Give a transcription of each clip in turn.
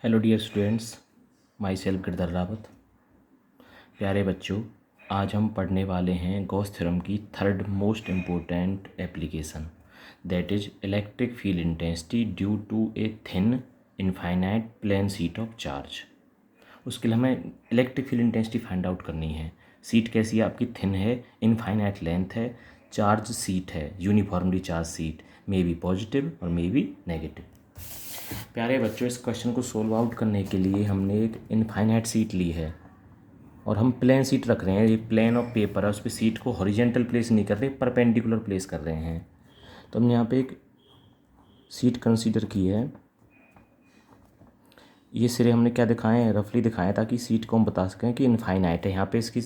Hello dear students, myself Girdhar Rawat. प्यारे बच्चों, आज हम पढ़ने वाले हैं गॉस थ्योरम की third most important application, that is electric field intensity due to a thin infinite plane sheet of charge. उसके लिए हमें electric field intensity find out करनी है। सीट कैसी है आपकी? थिन है, इनफाइनाइट लेंथ है, चार्ज सीट है, uniformly charge sheet, may be positive और मे बी नेगेटिव। प्यारे बच्चों, इस क्वेश्चन को सोल्व आउट करने के लिए हमने एक इनफाइनाइट सीट ली है और हम प्लेन सीट रख रहे हैं। ये प्लेन ऑफ पेपर है, उस पर सीट को हॉरिजेंटल प्लेस नहीं कर रहे, परपेंडिकुलर प्लेस कर रहे हैं। तो हमने यहाँ पे एक सीट कंसीडर की है। ये सिरे हमने क्या दिखाए हैं? रफली दिखाए हैं, ताकि सीट को हम बता सकें कि इनफाइनाइट है। यहाँ पे इसकी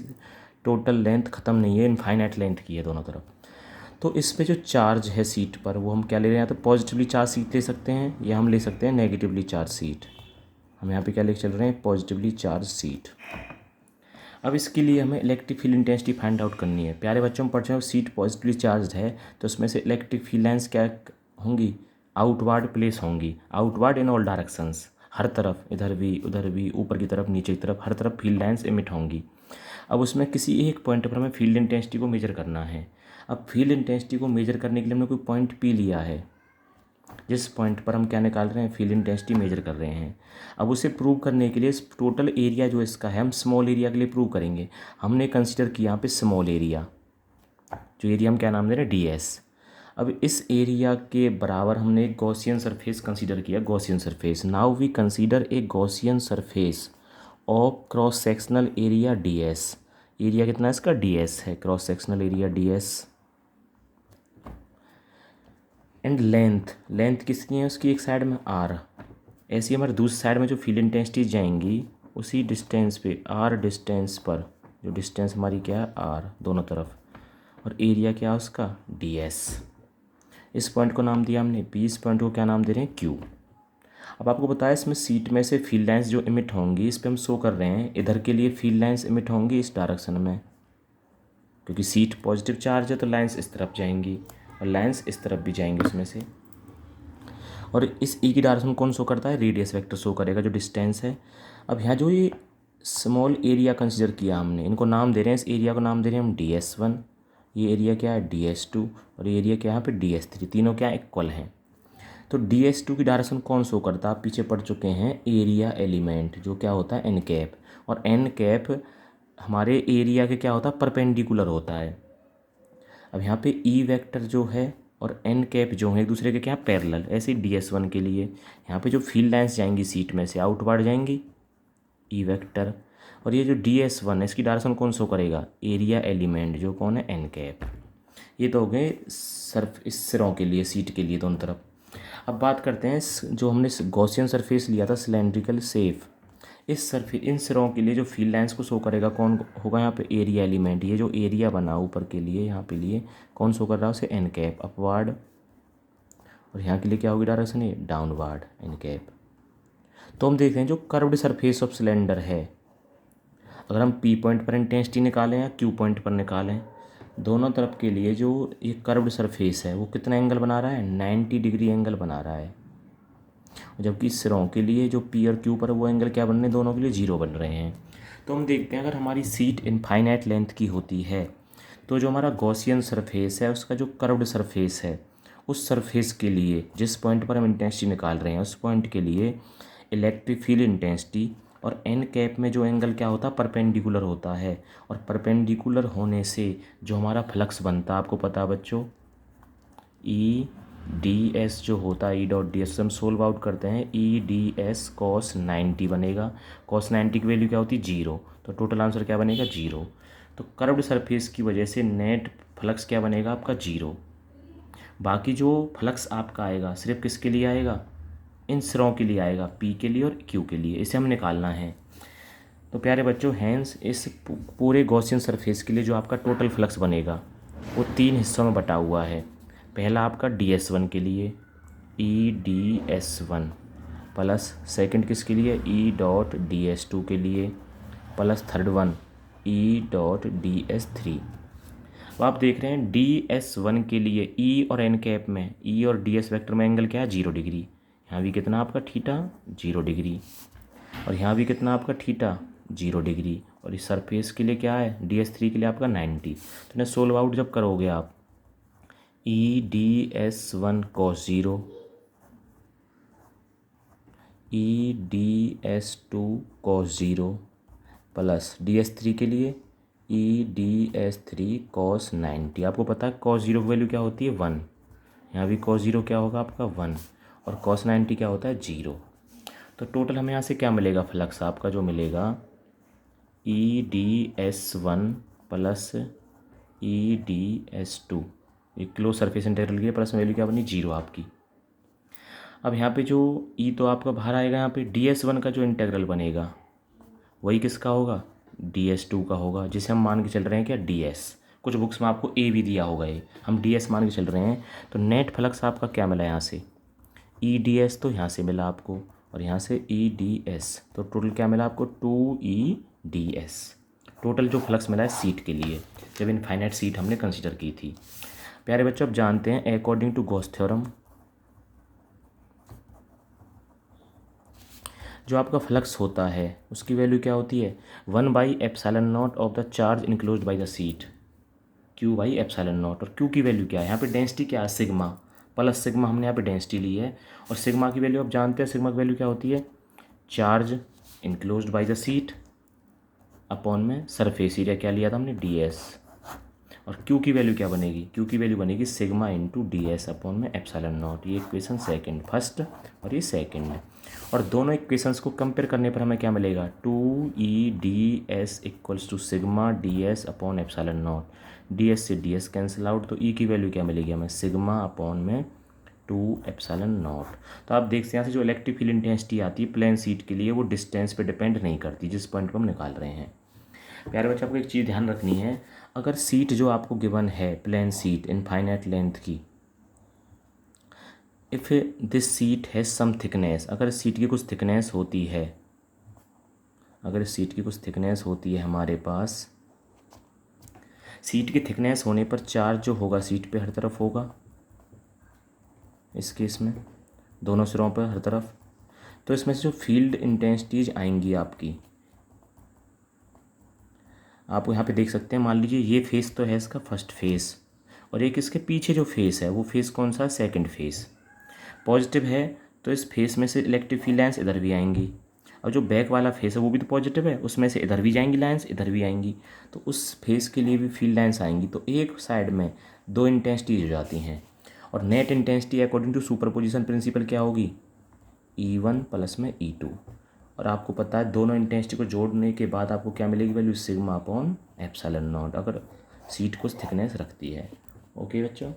टोटल लेंथ ख़त्म नहीं है, इनफाइनाइट लेंथ की है दोनों तरफ। तो इस पे जो चार्ज है सीट पर, वो हम क्या ले रहे हैं? तो पॉजिटिवली चार्ज सीट ले सकते हैं या हम ले सकते हैं नेगेटिवली चार्ज सीट। हम यहाँ पे क्या लेके चल रहे हैं? Positively charge seat. अब इसके लिए हमें electric field intensity find out करनी है। प्यारे बच्चों, हम पढ़ रहे हैं सीट पॉजिटिवली चार्ज है, तो उसमें से इलेक्ट्रिक फील्ड लाइंस क्या होंगी? आउटवर्ड प्लेस होंगी, आउटवर्ड इन ऑल डायरेक्शंस, हर तरफ, इधर भी उधर भी, ऊपर की तरफ नीचे की तरफ, हर तरफ फील्ड लाइंस इमिट होंगी। अब उसमें किसी एक पॉइंट पर हमें फील्ड इंटेंसिटी को मेजर करना है। अब फील्ड इंटेंसिटी को मेजर करने के लिए हमने कोई पॉइंट पी लिया है, जिस पॉइंट पर हम क्या निकाल रहे हैं? फील्ड इंटेंसिटी मेजर कर रहे हैं। अब उसे प्रूव करने के लिए इस टोटल एरिया जो इसका है, हम स्मॉल एरिया के लिए प्रूव करेंगे। हमने कंसिडर किया यहाँ पे स्मॉल एरिया, जो एरिया हम क्या नाम दे रहे हैं? ds। अब इस एरिया के बराबर हमने एक गॉसियन सरफेस कंसीडर किया, Gaussian surface. Now we consider a Gaussian surface of cross sectional area ds। Area कितना है इसका? ds है, cross sectional area ds। And length किसकी है उसकी? एक साइड में r। ऐसी हमारे दूसरी साइड में जो फील्ड इंटेंसिटी जाएंगी, उसी डिस्टेंस पे, r डिस्टेंस पर, जो डिस्टेंस हमारी क्या है? r, दोनों तरफ। और एरिया क्या है उसका? ds। इस पॉइंट को नाम दिया हमने p, इस पॉइंट को क्या नाम दे रहे हैं? q। अब आपको बताया इसमें सीट में से फील्ड लाइंस जो इमिट होंगी, इस पर हम शो कर रहे हैं इधर के लिए फील्ड लाइंस इमिट होंगी इस डायरेक्शन में, क्योंकि सीट पॉजिटिव चार्ज है तो लाइंस इस तरफ जाएंगी और लाइंस इस तरफ भी जाएंगी उसमें से। और इस ई की डायरेक्शन कौन शो करता है? रेडियस वेक्टर शो करेगा, जो डिस्टेंस है। अब यहाँ जो ये स्मॉल एरिया कंसिडर किया हमने, इनको नाम दे रहे हैं, इस एरिया को नाम दे रहे हैं हम ds1, ये एरिया क्या है? ds2, और ये एरिया क्या है यहाँ पे? ds3। तीनों क्या इक्वल हैं। तो ds2 की डायरेक्शन कौन शो करता है? आप पीछे पढ़ चुके हैं, एरिया एलिमेंट, जो क्या होता है? n cap. और n कैप हमारे एरिया के क्या होता है? परपेंडिकुलर होता है। अब यहाँ पे ई वेक्टर जो है और एन कैप जो है एक दूसरे के क्या पैरेलल। ऐसे ही ds1 के लिए यहाँ पे जो फील्ड लाइंस जाएंगी सीट में से, आउटवर्ड जाएंगी, ई वेक्टर। और ये जो ds1 है, इसकी डायरेक्शन कौन शो करेगा? एरिया एलिमेंट, जो कौन है? N cap. ये तो हो गए सर्फ इस सिरों के लिए, सीट के लिए दोनों तरफ। अब बात करते हैं जो हमने गॉसियन सरफेस लिया था, सिलेंड्रिकल सेफ, इस सरफेस, इन सिरों के लिए जो फील्ड लाइंस को शो करेगा कौन होगा? यहाँ पे एरिया एलिमेंट। ये जो एरिया बना ऊपर के लिए, यहाँ पे लिए कौन शो कर रहा है उसे? N cap, upward. और यहाँ के लिए क्या होगी डायरेक्शन? ये डाउनवार्ड, एन कैप। तो हम देख रहे हैं जो कर्व्ड सरफेस ऑफ सिलेंडर है, अगर हम पी पॉइंट पर इंटेंसिटी निकालें या क्यू पॉइंट पर निकालें, दोनों तरफ के लिए जो ये कर्व्ड सरफेस है वो कितना एंगल बना रहा है? 90 डिग्री एंगल बना रहा है। जबकि सिरों के लिए जो पी और क्यू पर, वो एंगल क्या बन रहे हैं? दोनों के लिए 0 बन रहे हैं। तो हम देखते हैं अगर हमारी सीट इनफाइनाइट लेंथ की होती है, तो जो हमारा गॉसियन सरफेस है उसका जो कर्व्ड सरफेस है, उस सरफेस के लिए जिस पॉइंट पर हम इंटेंसिटी निकाल रहे हैं, उस पॉइंट के लिए इलेक्ट्रिक फील्ड इंटेंसिटी और एन कैप में जो एंगल क्या होता है? परपेंडिकुलर होता है। और परपेंडिकुलर होने से जो हमारा फ्लक्स बनता है, आपको पता है बच्चों, ई डी एस जो होता है, ई डॉट डी एस, हम सोल्व आउट करते हैं, ई डी एस कॉस 90 बनेगा। कॉस 90 की वैल्यू क्या होती है? 0। तो टोटल आंसर क्या बनेगा? 0। तो कर्व्ड सरफेस की वजह से नेट फ्लक्स क्या बनेगा आपका? 0। बाकी जो फ्लक्स आपका आएगा सिर्फ किसके लिए आएगा? इन सिरों के लिए आएगा, पी के लिए और क्यू के लिए। इसे हम निकालना है। तो प्यारे बच्चों, हैंस इस पूरे गॉसियन सरफेस के लिए जो आपका टोटल फ्लक्स बनेगा वो 3 हिस्सों में बटा हुआ है। पहला आपका ds1 के लिए E D S one, plus second किसके लिए? ई डॉट ds2 के लिए, plus third one E dot ds3। अब आप देख रहे हैं ds1 के लिए ई और एन कैप में, ई और ds वेक्टर में एंगल क्या है? 0 डिग्री। यहाँ भी कितना आपका थीटा 0 डिग्री, और यहाँ भी कितना आपका थीटा 0 डिग्री, और इस सरफेस के लिए क्या है DS3 के लिए आपका 90। तो इन्हें सोल्व आउट जब करोगे आप, EDS1 cos 0, EDS2 cos 0 plus DS3 के लिए EDS3 cos 90। आपको पता है cos 0 की वैल्यू क्या होती है 1, यहाँ भी cos 0 क्या होगा आपका 1, और cos 90 क्या होता है 0। तो टोटल हमें यहाँ से क्या मिलेगा, फ्लक्स आपका जो मिलेगा EDS1 प्लस EDS2, ये क्लोज सरफेस इंटीग्रल की प्लस वैल्यू क्या बनी 0 आपकी। अब यहाँ पे जो E तो आपका बाहर आएगा, यहाँ पे DS1 का जो इंटीग्रल बनेगा वही किसका होगा DS2 का होगा, जिसे हम मान के चल रहे हैं क्या DS। कुछ बुक्स में आपको A भी दिया होगा, ये हम DS मान के चल रहे हैं। तो नेट फ्लक्स आपका क्या मिला यहाँ से EDS, तो यहाँ से मिला आपको, और यहाँ से EDS, तो टोटल क्या मिला आपको 2EDS। टोटल जो फ्लक्स मिला है सीट के लिए, जब इनफाइनाइट सीट हमने कंसीडर की थी। प्यारे बच्चों अब जानते हैं अकॉर्डिंग टू गॉस थ्योरम जो आपका फ्लक्स होता है उसकी वैल्यू क्या होती है 1/ε0 of the charge enclosed by the sheet, Q/ε0। और Q की वैल्यू क्या है, यहाँ पे डेंसिटी क्या है सिग्मा, प्लस सिग्मा हमने यहाँ पे डेंसिटी ली है, और सिग्मा की वैल्यू आप जानते हैं, सिग्मा की वैल्यू क्या होती है charge enclosed by the seat upon में सरफेस एरिया क्या लिया था हमने DS, और Q की वैल्यू क्या बनेगी, Q की वैल्यू बनेगी सिग्मा इंटू DS अपॉन में ε0। ये इक्वेशन सेकंड, फर्स्ट और ये सेकंड। और दोनों इक्वेशंस को कंपेयर करने पर हमें क्या मिलेगा 2EDS equals to sigma DS upon ε0। DS से DS कैंसिल आउट, तो E की वैल्यू क्या मिलेगी हमें सिग्मा अपॉन में 2ε0। तो आप देखते हैं यहाँ से जो इलेक्ट्रिक फील्ड इंटेंसिटी आती है प्लेन सीट के लिए वो डिस्टेंस पे डिपेंड नहीं करती, जिस पॉइंट पर हम निकाल रहे हैं। प्यारे बच्चे आपको एक चीज़ ध्यान रखनी है, अगर सीट जो आपको गिवन है प्लेन सीट इनफाइनाइट लेंथ की, if this sheet has some thickness, अगर सीट की कुछ थिकनेस होती है, अगर सीट की कुछ थिकनेस होती है हमारे पास, सीट की थिकनेस होने पर चार्ज जो होगा सीट पे हर तरफ होगा, इस केस में दोनों सिरों पर हर तरफ। तो इसमें से जो फील्ड इंटेंसिटीज आएंगी आपकी, आप यहाँ पे देख सकते हैं, मान लीजिए ये फेस तो है इसका फर्स्ट फेस, और एक इसके पीछे जो फेस है वो फेस कौन सा है सेकंड फेस। पॉजिटिव है तो इस फेस में से इलेक्ट्रिक फील्ड लाइन्स इधर भी आएंगी, और जो बैक वाला फेस है वो भी तो पॉजिटिव है, उसमें से इधर भी जाएंगी लाइन्स इधर भी आएंगी, तो उस फेस के लिए भी फील्ड लाइन्स आएंगी। तो एक साइड में दो इंटेंसिटीज हो जाती हैं, और net intensity according to superposition principle क्या होगी E1 प्लस में E2। और आपको पता है दोनों इंटेंसिटी को जोड़ने के बाद आपको क्या मिलेगी वैल्यू सिग्मा अपॉन ε0, अगर सीट कुछ थिकनेस रखती है। ओके बच्चों।